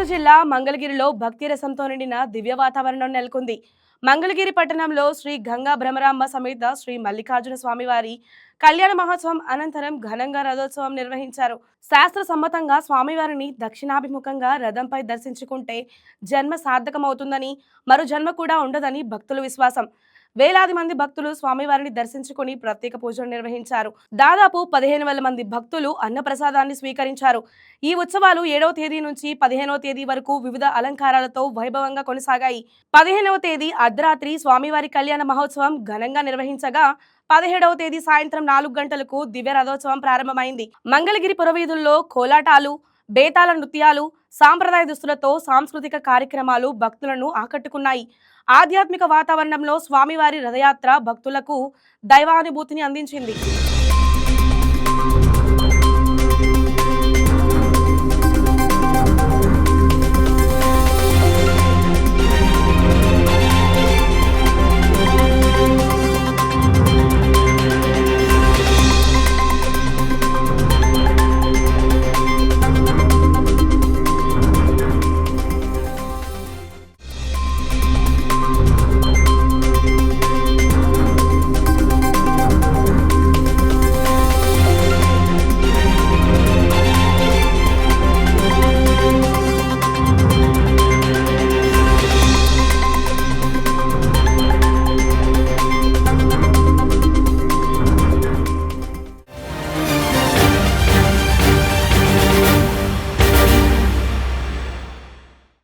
గుంటూరు జిల్లా మంగళగిరిలో భక్తి రసంతో నిండిన దివ్య వాతావరణం నెలకొంది. మంగళగిరి పట్టణంలో శ్రీ గంగా భ్రమరాంబ సమేత శ్రీ మల్లికార్జున స్వామివారి కళ్యాణ మహోత్సవం అనంతరం ఘనంగా రథోత్సవం నిర్వహించారు. శాస్త్ర సమ్మతంగా స్వామివారిని దక్షిణాభిముఖంగా రథంపై దర్శించుకుంటే జన్మ సార్థకమవుతుందని, మరో జన్మ కూడా ఉండదని భక్తుల విశ్వాసం. వేలాది మంది భక్తులు స్వామివారిని దర్శించుకుని ప్రత్యేక పూజలు నిర్వహించారు. దాదాపు 15,000 మంది భక్తులు అన్నప్రసాదాన్ని స్వీకరించారు. ఈ ఉత్సవాలు 7వ తేదీ నుంచి 15వ తేదీ వరకు వివిధ అలంకారాలతో వైభవంగా కొనసాగాయి. 15వ తేదీ అర్ధరాత్రి స్వామివారి కళ్యాణ మహోత్సవం ఘనంగా నిర్వహించగా 17వ తేదీ సాయంత్రం 4 గంటలకు దివ్య రథోత్సవం ప్రారంభమైంది. మంగళగిరి పురవీధుల్లో కోలాటాలు, బేతాళ నృత్యాలు, సాంప్రదాయ దుస్తులతో సాంస్కృతిక కార్యక్రమాలు భక్తులను ఆకట్టుకున్నాయి. ఆధ్యాత్మిక వాతావరణంలో స్వామివారి రథయాత్ర భక్తులకు దైవానుభూతిని అందించింది.